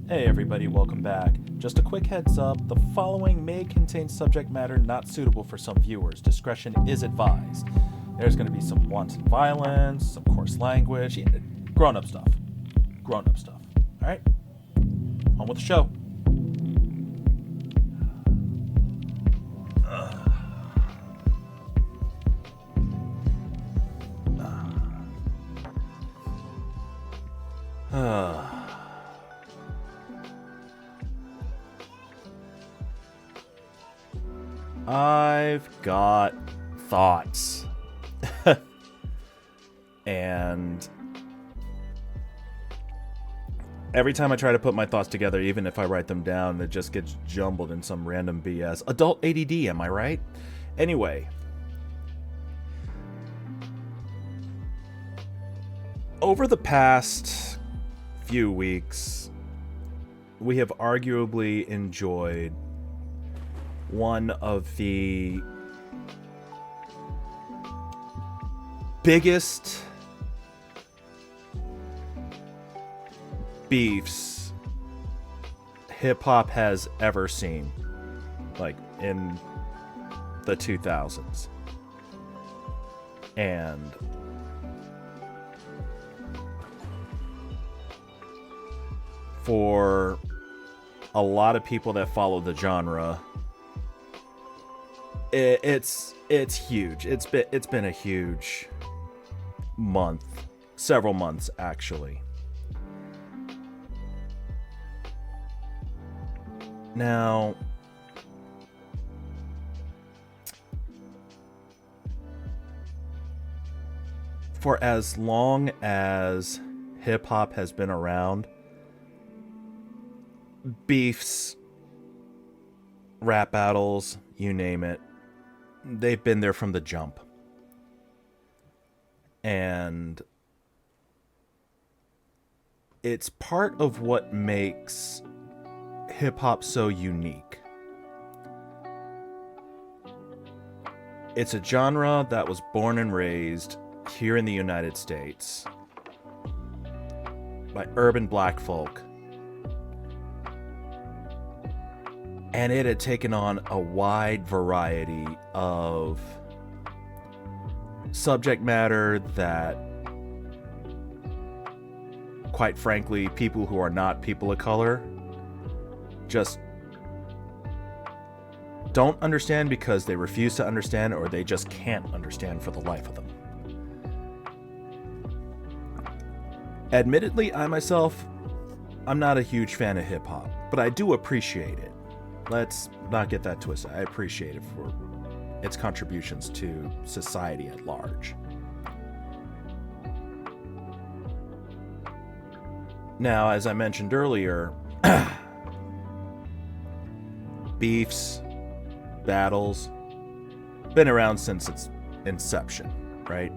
Hey everybody, welcome back. Just a quick heads up, the following may contain subject matter not suitable for some viewers. Discretion is advised. There's going to be some wanton violence, some coarse language, grown-up stuff. Grown-up stuff. Alright? On with the show. I've got thoughts. And every time I try to put my thoughts together, even if I write them down, it just gets jumbled in some random BS. Adult ADD, am I right? Anyway. Over the past few weeks, we have arguably enjoyed one of the biggest beefs hip-hop has ever seen, like in the 2000s. And for a lot of people that follow the genre, it's huge. It's been a huge month, several months actually. Now, for as long as hip hop has been around, beefs, rap battles, you name it, they've been there from the jump. And it's part of what makes hip-hop so unique. It's a genre that was born and raised here in the United States by urban black folk. And it had taken on a wide variety of subject matter that, quite frankly, people who are not people of color just don't understand because they refuse to understand, or they just can't understand for the life of them. Admittedly, I myself, I'm not a huge fan of hip-hop, but I do appreciate it. Let's not get that twisted. I appreciate it for its contributions to society at large. Now, as I mentioned earlier, beefs, battles, been around since its inception, right?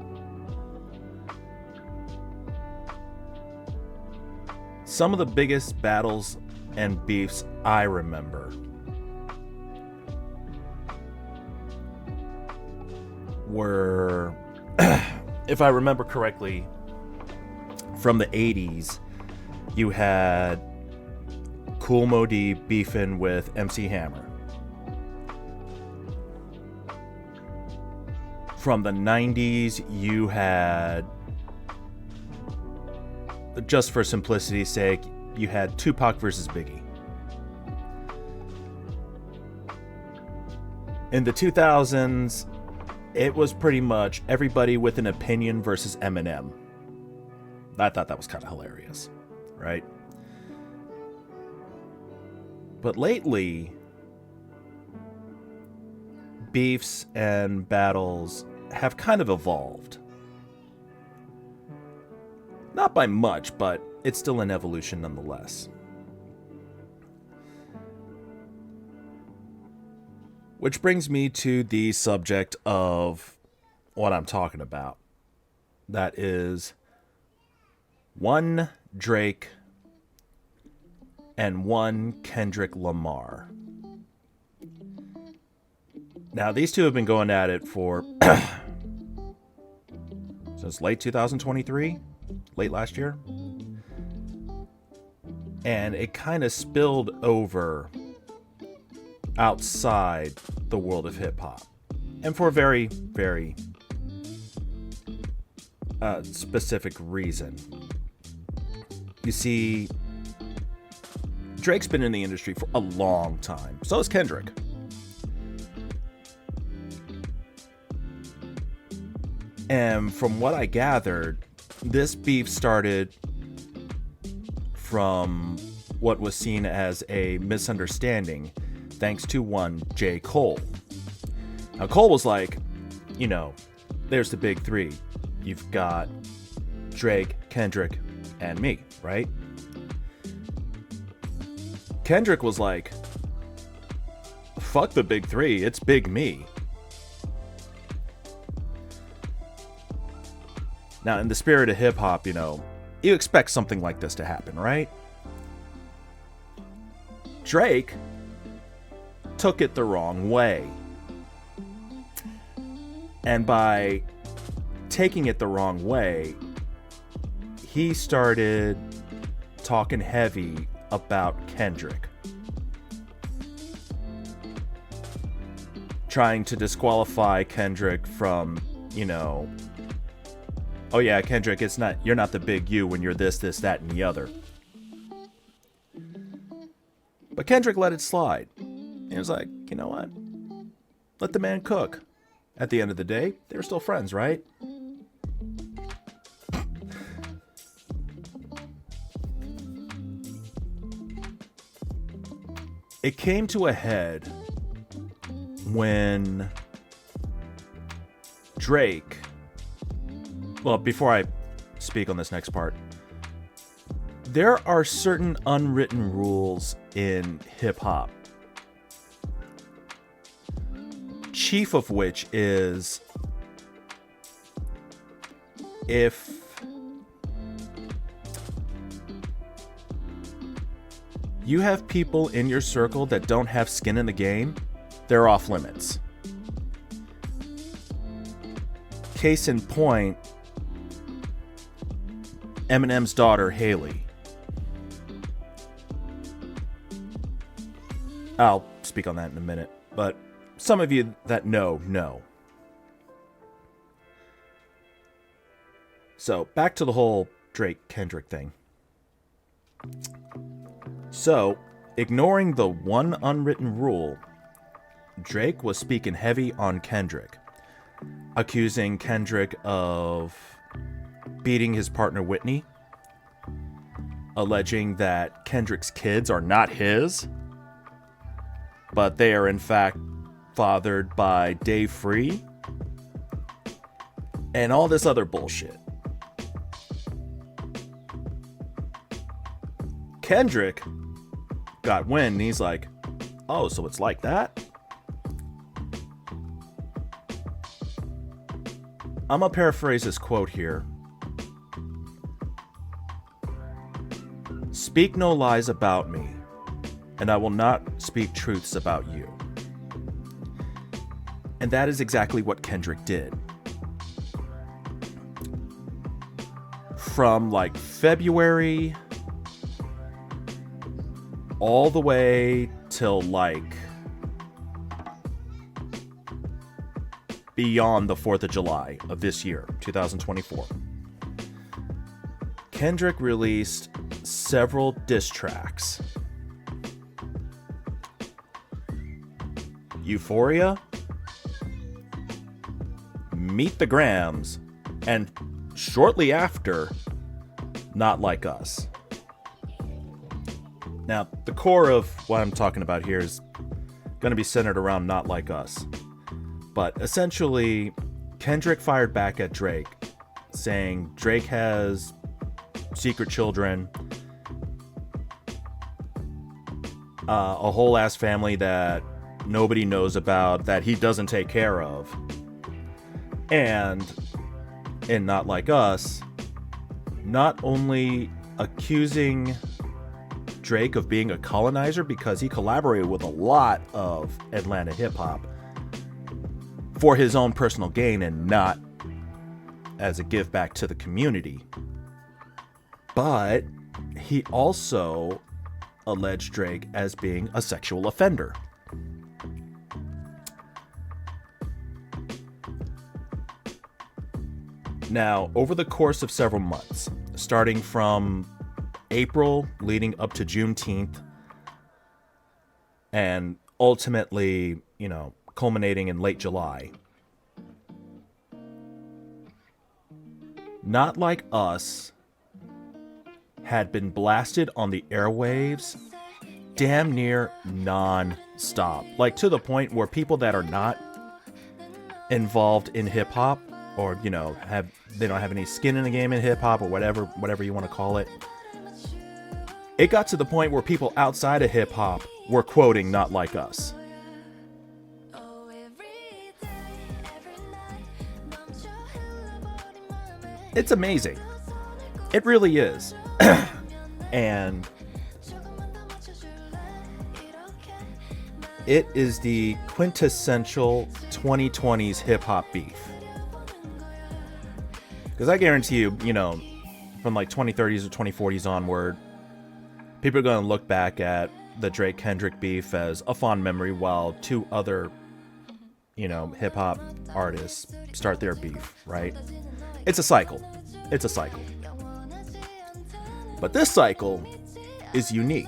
Some of the biggest battles and beefs I remember were, if I remember correctly, from the 80s, you had Kool Moe Dee beefing with MC Hammer. From the 90s, you had, just for simplicity's sake, you had Tupac versus Biggie. In the 2000s, it was pretty much everybody with an opinion versus Eminem. I thought that was kind of hilarious, right? But lately, beefs and battles have kind of evolved. Not by much, but it's still an evolution nonetheless. Which brings me to the subject of what I'm talking about. That is one Drake and one Kendrick Lamar. Now, these two have been going at it for since late 2023, late last year. And it kind of spilled over outside the world of hip-hop. And for a very, very specific reason. You see, Drake's been in the industry for a long time. So has Kendrick. And from what I gathered, this beef started from what was seen as a misunderstanding thanks to one J. Cole. Now, Cole was like, you know, there's the big three. You've got Drake, Kendrick, and me, right? Kendrick was like, fuck the big three, it's big me. Now, in the spirit of hip-hop, you know, you expect something like this to happen, right? Drake took it the wrong way. And by taking it the wrong way, he started talking heavy about Kendrick. Trying to disqualify Kendrick from, you know, oh yeah, Kendrick, you're not the big you when you're this, that, and the other. But Kendrick let it slide. He was like, you know what? Let the man cook. At the end of the day, they were still friends, right? It came to a head when Drake... Well, before I speak on this next part, there are certain unwritten rules in hip-hop. Chief of which is, if you have people in your circle that don't have skin in the game, they're off limits. Case in point, Eminem's daughter, Haley. I'll speak on that in a minute, but some of you that know. So, back to the whole Drake-Kendrick thing. So, ignoring the one unwritten rule, Drake was speaking heavy on Kendrick, accusing Kendrick of beating his partner Whitney, alleging that Kendrick's kids are not his, but they are in fact fathered by Dave Free, and all this other bullshit. Kendrick got wind, and he's like, oh, so it's like that? I'm gonna paraphrase this quote here. Speak no lies about me, and I will not speak truths about you. And that is exactly what Kendrick did. From like February all the way till like beyond the 4th of July of this year, 2024. Kendrick released several diss tracks. Euphoria, Meet the Grams, and shortly after, Not Like Us. Now, the core of what I'm talking about here is going to be centered around Not Like Us. But essentially, Kendrick fired back at Drake, saying Drake has secret children, a whole ass family that nobody knows about, that he doesn't take care of. And in Not Like Us, not only accusing Drake of being a colonizer because he collaborated with a lot of Atlanta hip-hop for his own personal gain and not as a give back to the community, but he also alleged Drake as being a sexual offender. Now, over the course of several months, starting from April leading up to Juneteenth, and ultimately, culminating in late July, Not Like Us had been blasted on the airwaves damn near non-stop. Like, to the point where people that are not involved in hip-hop, or, they don't have any skin in the game in hip-hop, or whatever you want to call it, it got to the point where people outside of hip-hop were quoting Not Like Us. It's amazing. It really is. And it is the quintessential 2020s hip-hop beef. Because I guarantee you, from like 2030s or 2040s onward, people are going to look back at the Drake-Kendrick beef as a fond memory, while two other, hip-hop artists start their beef, right? It's a cycle. It's a cycle. But this cycle is unique.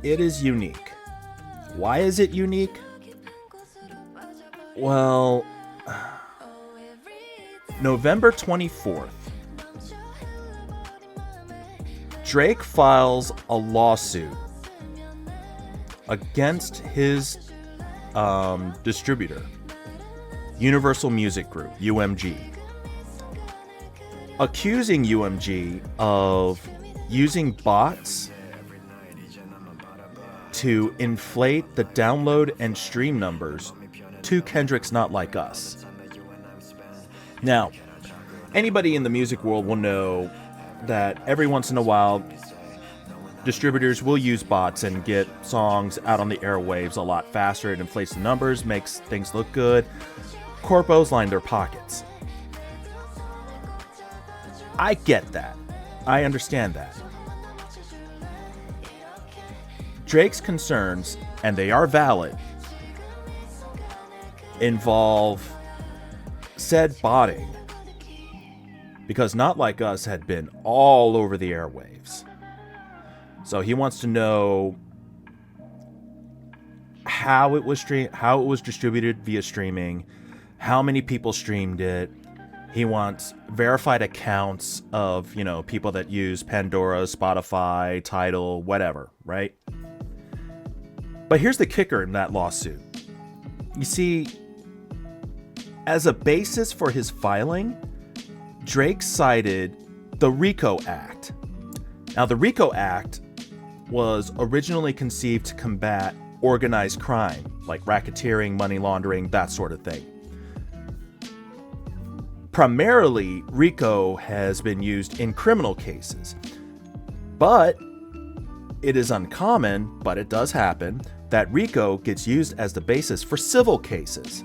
It is unique. Why is it unique? Well, November 24th, Drake files a lawsuit against his distributor, Universal Music Group, UMG, accusing UMG of using bots to inflate the download and stream numbers to Kendrick's Not Like Us. Now, anybody in the music world will know that every once in a while, distributors will use bots and get songs out on the airwaves a lot faster. It inflates the numbers, makes things look good. Corpos line their pockets. I get that. I understand that. Drake's concerns, and they are valid, involve said botting, because Not Like Us had been all over the airwaves. So he wants to know how it was distributed via streaming, how many people streamed it. He wants verified accounts of, people that use Pandora, Spotify, Tidal, whatever, right? But here's the kicker in that lawsuit. You see, as a basis for his filing, Drake cited the RICO Act. Now, the RICO Act was originally conceived to combat organized crime, like racketeering, money laundering, that sort of thing. Primarily, RICO has been used in criminal cases, but it is uncommon, but it does happen, that RICO gets used as the basis for civil cases.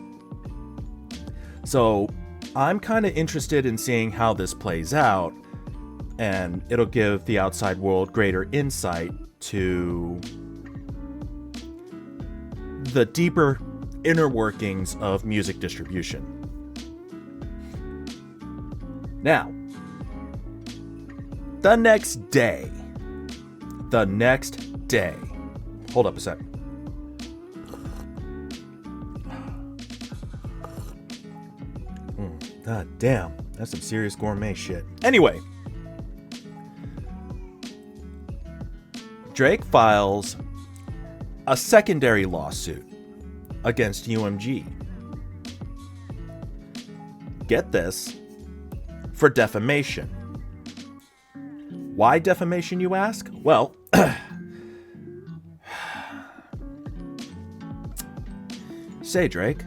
So I'm kind of interested in seeing how this plays out, and it'll give the outside world greater insight to the deeper inner workings of music distribution. Now, the next day, hold up a sec. God damn, that's some serious gourmet shit. Anyway, Drake files a secondary lawsuit against UMG. Get this, for defamation. Why defamation, you ask? Well, say, Drake,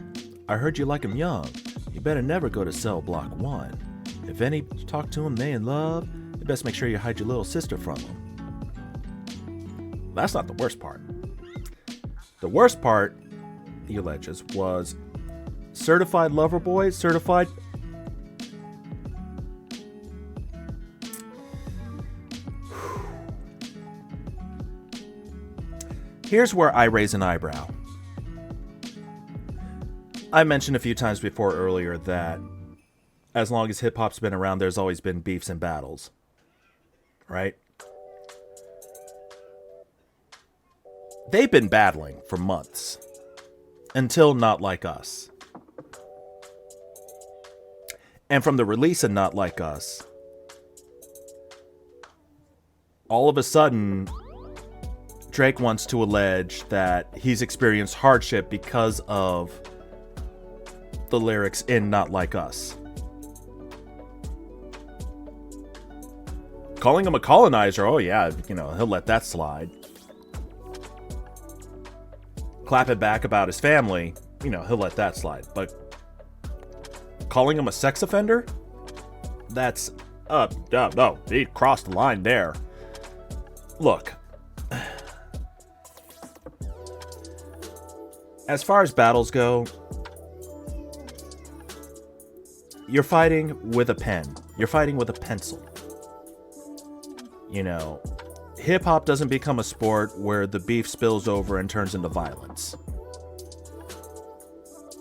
I heard you like him young. You better never go to cell block 1. If any talk to him, they in love, you best make sure you hide your little sister from him. That's not the worst part. The worst part, he alleges, was certified lover boy, certified... Here's where I raise an eyebrow. I mentioned a few times before earlier that as long as hip-hop's been around, there's always been beefs and battles. Right? They've been battling for months. Until Not Like Us. And from the release of Not Like Us, all of a sudden, Drake wants to allege that he's experienced hardship because of the lyrics in Not Like Us. Calling him a colonizer, oh yeah, he'll let that slide. Clap it back about his family, he'll let that slide. But calling him a sex offender? That's, no, he crossed the line there. Look, as far as battles go, you're fighting with a pen. You're fighting with a pencil. Hip-hop doesn't become a sport where the beef spills over and turns into violence.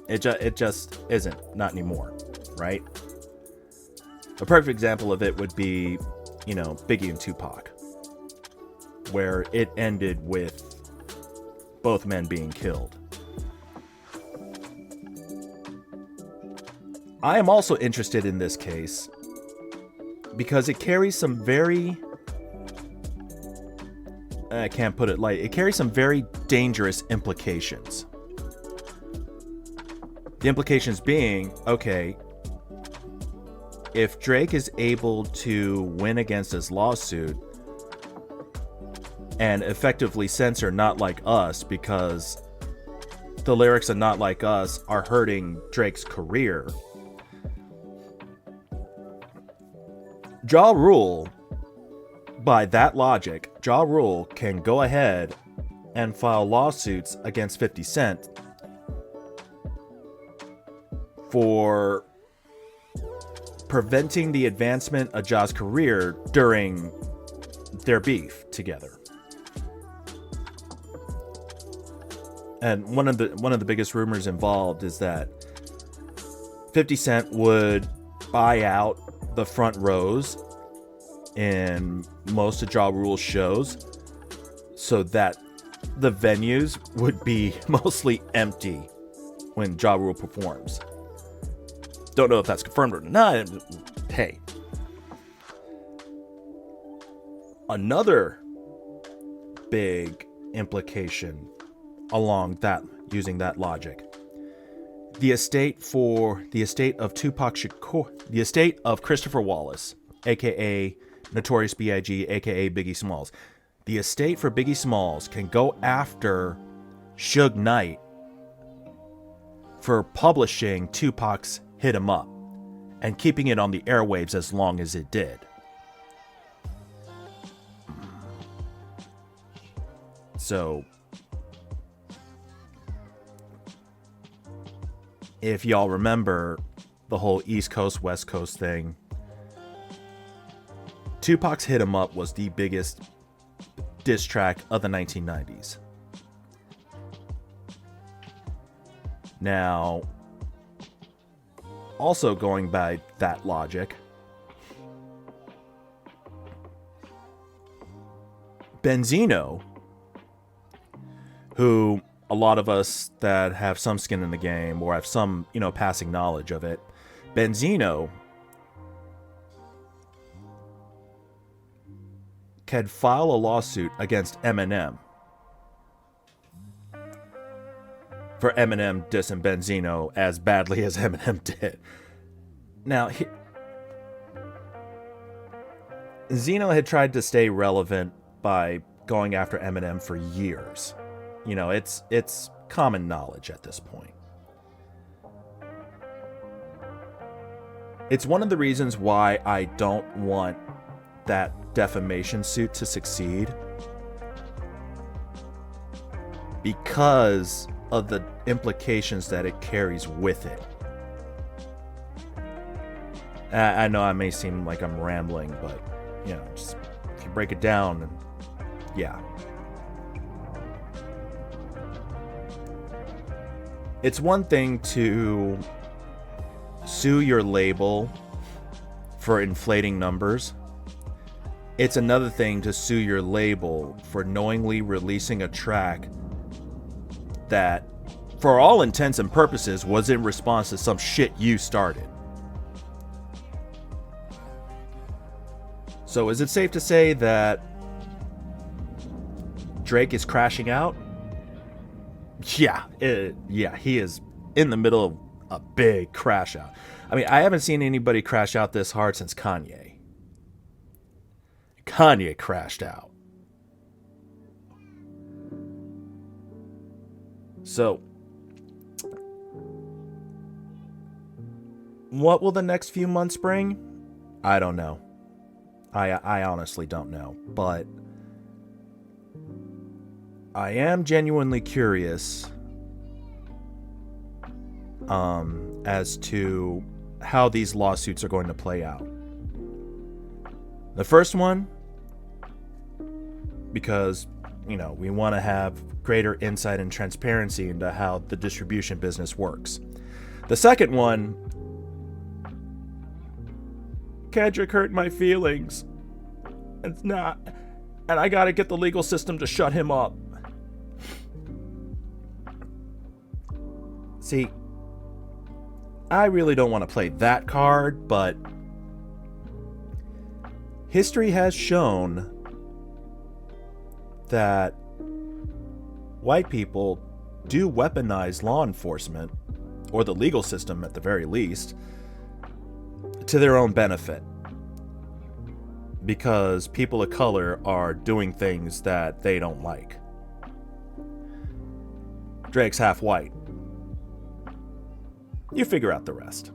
It just isn't. Not anymore, right? A perfect example of it would be, Biggie and Tupac, where it ended with both men being killed. I am also interested in this case because it carries some very... I can't put it light. It carries some very dangerous implications. The implications being, okay, if Drake is able to win against his lawsuit and effectively censor Not Like Us because the lyrics of Not Like Us are hurting Drake's career, Ja Rule, by that logic, Ja Rule can go ahead and file lawsuits against 50 Cent for preventing the advancement of Ja's career during their beef together. And one of the biggest rumors involved is that 50 Cent would buy out the front rows in most of Ja Rule's shows so that the venues would be mostly empty when Ja Rule performs. Don't know if that's confirmed or not. Hey. Another big implication along that, using that logic. The estate of Tupac Shakur, the estate of Christopher Wallace, aka Notorious B.I.G., aka Biggie Smalls. The estate for Biggie Smalls can go after Suge Knight for publishing Tupac's Hit 'Em Up and keeping it on the airwaves as long as it did. So, if y'all remember the whole East Coast, West Coast thing, Tupac's Hit 'Em Up was the biggest diss track of the 1990s. Now, also going by that logic, Benzino, who a lot of us that have some skin in the game or have some, passing knowledge of it, Benzino could file a lawsuit against Eminem for Eminem dissing Benzino as badly as Eminem did. Now, Zeno had tried to stay relevant by going after Eminem for years. It's common knowledge at this point. It's one of the reasons why I don't want that defamation suit to succeed, because of the implications that it carries with it. I know I may seem like I'm rambling, but just if you break it down, yeah. It's one thing to sue your label for inflating numbers. It's another thing to sue your label for knowingly releasing a track that, for all intents and purposes, was in response to some shit you started. So is it safe to say that Drake is crashing out? Yeah, he is in the middle of a big crash out. I mean, I haven't seen anybody crash out this hard since Kanye. Kanye crashed out. So, what will the next few months bring? I don't know. I honestly don't know. But I am genuinely curious as to how these lawsuits are going to play out. The first one, because, you know, we want to have greater insight and transparency into how the distribution business works. The second one, Kendrick hurt my feelings. It's not, and I gotta get the legal system to shut him up. See, I really don't want to play that card, but history has shown that white people do weaponize law enforcement, or the legal system at the very least, to their own benefit. Because people of color are doing things that they don't like. Drake's half white. You figure out the rest.